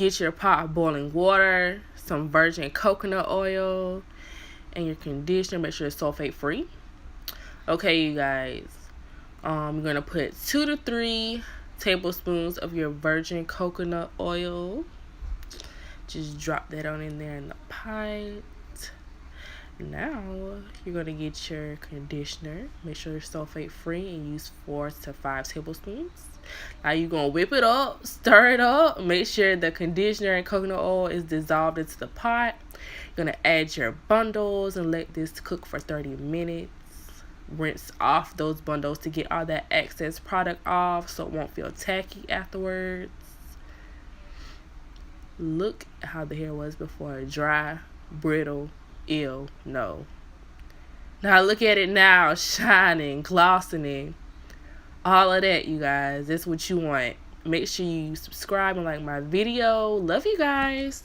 get your pot of boiling water, some virgin coconut oil, and your conditioner. Make sure it's sulfate free. Okay, you guys. You're going to put 2 to 3 tablespoons of your virgin coconut oil. Just drop that on in there in the pot. Now, you're going to get your conditioner. Make sure it's sulfate free and use 4 to 5 tablespoons. Now, you're going to whip it up, stir it up. Make sure the conditioner and coconut oil is dissolved into the pot. You're going to add your bundles and let this cook for 30 minutes. Rinse off those bundles to get all that excess product off so it won't feel tacky afterwards. Look at how the hair was before. Dry, brittle, ill, no. Now look at it now, shining, glossing, all of that, you guys. That's what you want. Make sure you subscribe and like my video. Love you guys.